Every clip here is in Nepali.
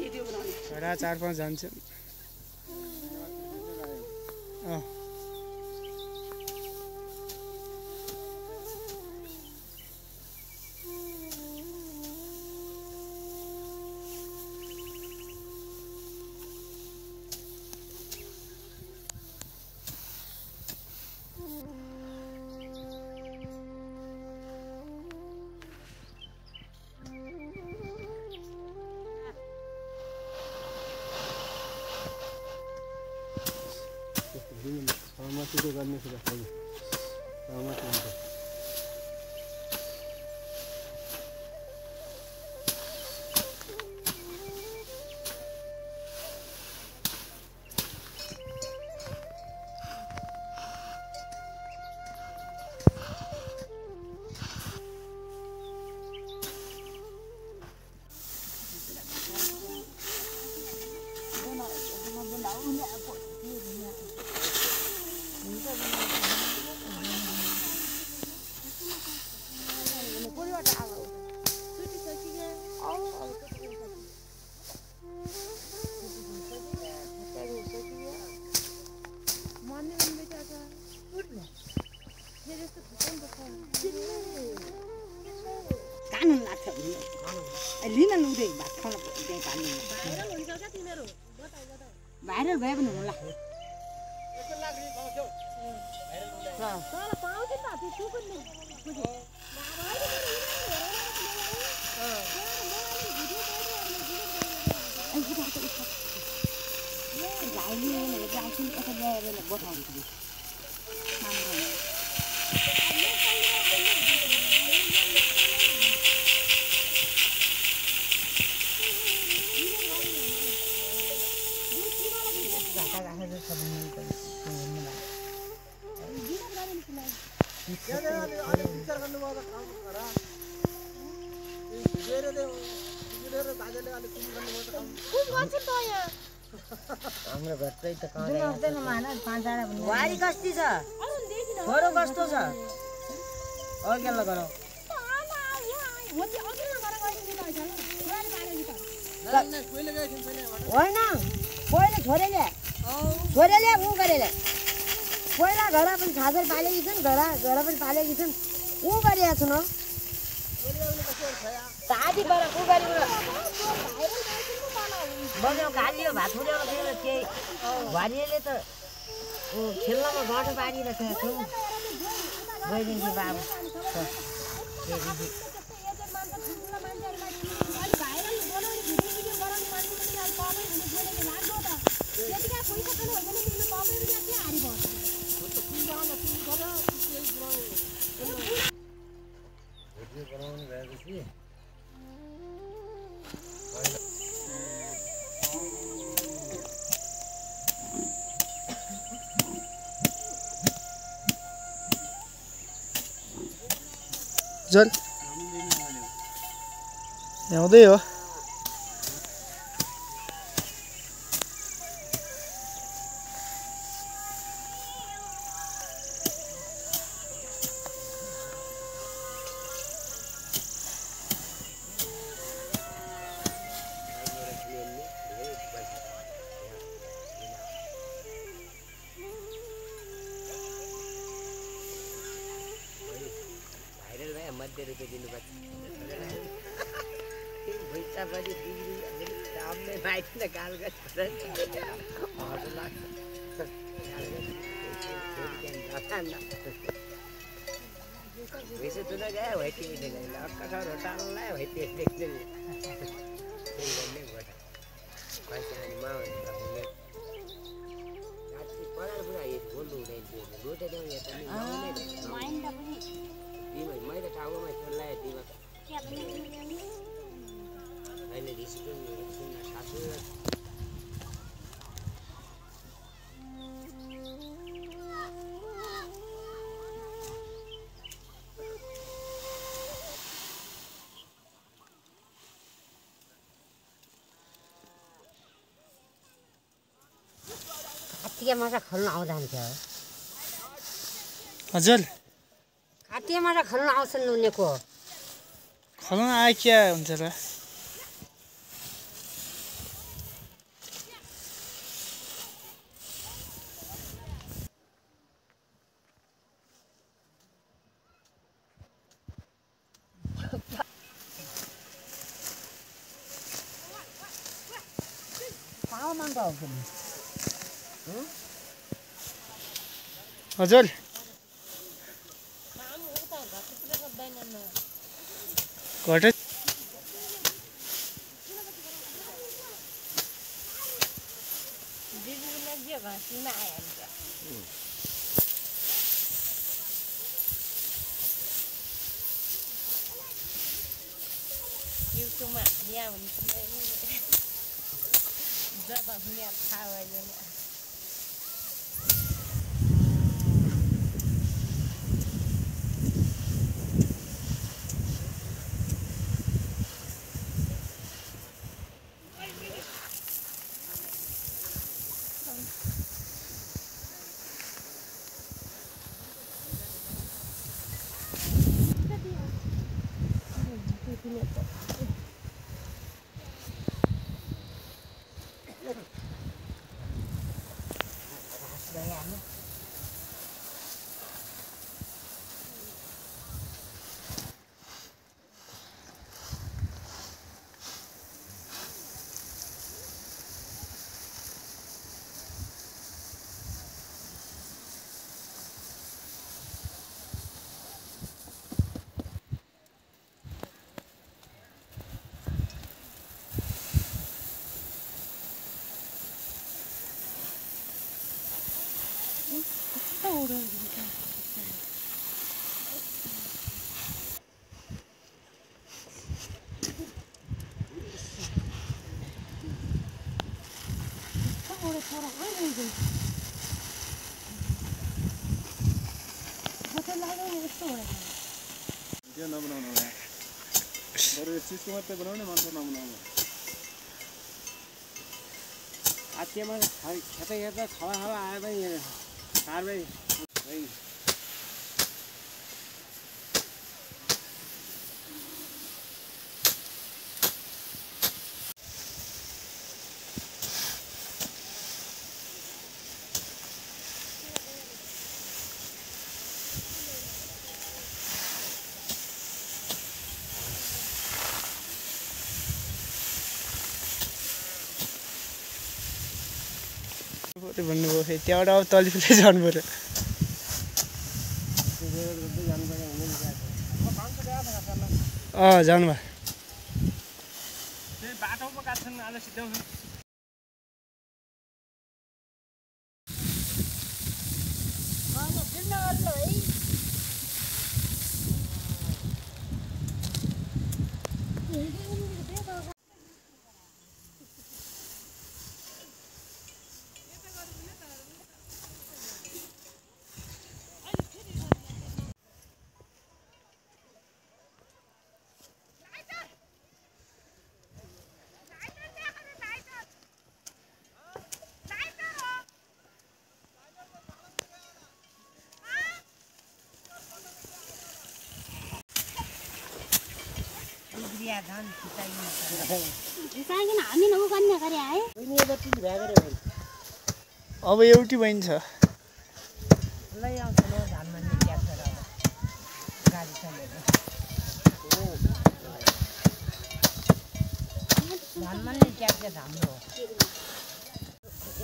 घडा 4-5 जान्छ सहमतिको गर्ने कुरा छैन सहमति हुन्छ लिन लुदै भात खान त्यही पानी भाइरल हुन्छ क्या तिम्रो भाइरल भए पनि होला यसो लाग्ने पाउँछौ भाइरल पाउँछ त त्यो पनि हाम्रो घर चाहिँ त वारी कस्ती छ छोरो कस्तो छ अघिल्लो गरौँ होइन पहिला छोरीले ऊ गरेले पहिला घर पनि छाजर पालेकी छन् घर पनि पालेकी छन् ऊ गरिरहेको छु न दादी बर ऊ गरी बग्यो गालियो भात उड्याउनु थिएन केही घरिएले त खेल्नमा गाँठो पारिरहेको छौँ गइदिन्छु बाबु जल ल्याउँदै हो मध्य रुपियाँ दिनुपर्छ भुइँचा पनि सामने बाइकले गाल गर्छ वैसे तुला गया व्हाइटी भी नहीं लगा आपका घर होटल ना है व्हाइटी देखने में नहीं बोला वैसे नहीं माँ ने आज की पढ़ाई पूरा ये बोलूँ नहीं जो रोटे दो ये तो नहीं माइंड अपनी मैं तो चाहूँ मैं चल रहा है दीवा क्या मैंने रिश्तों में सुनना सासू काटिया माछा खोल्न आउँदैन थियो हजुर काटिया माछा खोल्न आउँछन् उनीको खोल्न आए क्या हुन्छ र मान्छे आउँछ नि हजुर घटे YouTube dia ni जब हमने था वजह त्यो नबनाउनु होला बरु यो चिजको मात्रै बनाउने मान्छे नबनाउनु आत्यमा खेतै हेर्दा छवा छवा आए पनि कारमै भन्नुभयो फेरि त्यहाँबाट अब तलिफुलै जानु पर्यो जानु भयो बाटो पो काट्छन् आज सिध्याउँछन् हामी नउ कन्या गरे आए अब एउटी बहिनी छ लै आउँछ न धानमा नि क्याप्चर अब गाडी चलेर धानमा नि क्याप्चर हाम्रो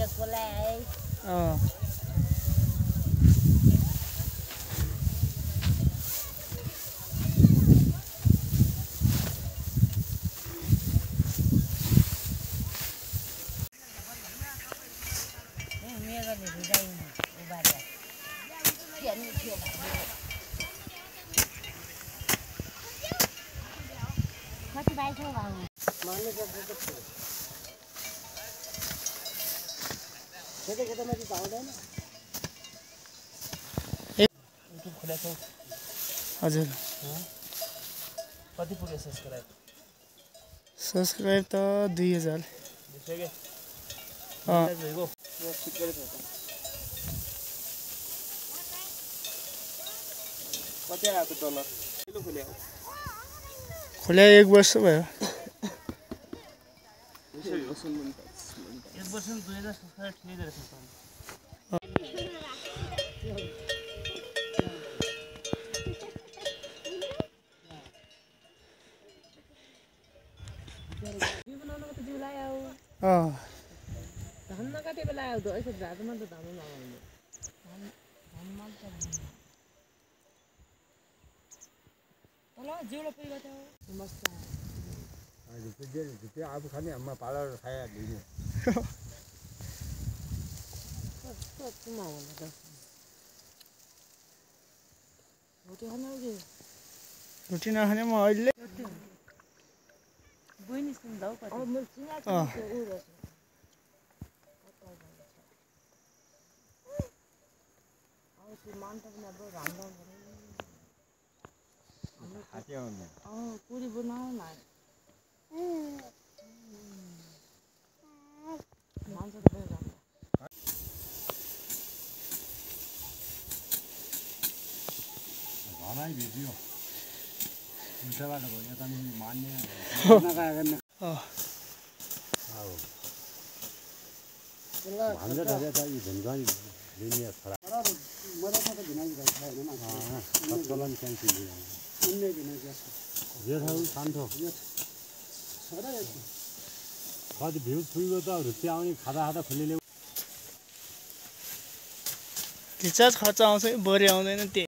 यसको लाई कति बाइक हो भाउ मान्ने जस्तो छ खेतमा चाहिँ पाउँदैन युट्युब खोलेको हजुर कति पुग्यो सब्सक्राइब त 2000 कति आएको डलर किलो खोल्यो खोल्या 1 वर्ष भयो 1 वर्ष 2000 सब्सक्राइब ठिकै रहेछ धान नकाटे बेला यसो झाडुमा त धान नलाउने धानमा त तल जिउलो पुगेको थियो मस्त त्यो आफू खाने हाममा पालेर खाया दिने कतिमा होला त रोटी खानु कि रोटी नखाने म अहिले बहिनी सुन्दा कति अब म चिना उ रहेछ अब त्यो मान्टा पनि अब राम्रो खात्या हुने पुरी बनाऊ न मान्छ त पनि राम्रो घरै भेट्यो उल्टाबाट भयो यता नि मान्ने भन्दै रहेछ त यी झन्झाइ दुनिया खराब सत्कलन क्यान्सिल खान्थो कति भ्यू पुग्यो त रुपियाँ आउने खाँदा खाँदा खुल्ले रिचार्ज खर्च आउँछ बढी आउँदैन त्यही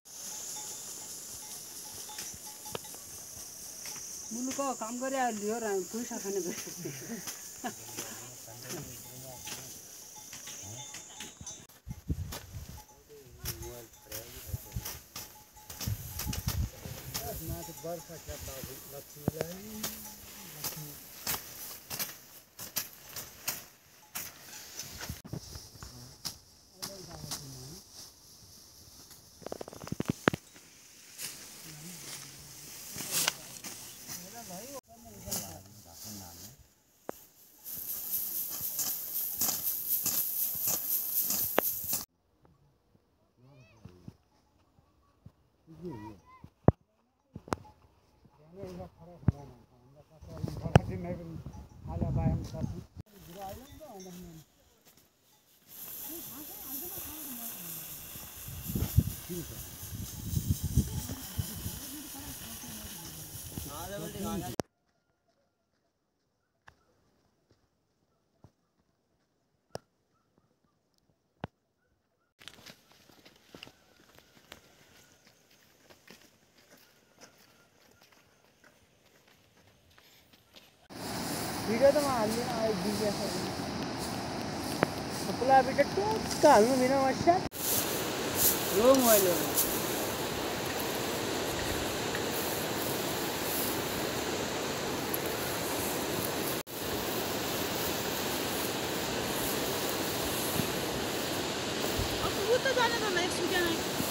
मुलुको काम गरे लियो र पैसा खाने वर्षा क्या लक्ष्मीलाई भिडियो त म हाल्दिनँ अहिले बिजी छ पुला भिडियो टुक्क हाल्नु बिना वर्षा हो मैले अब त जाने त नेक्स्ट वीकेन्ड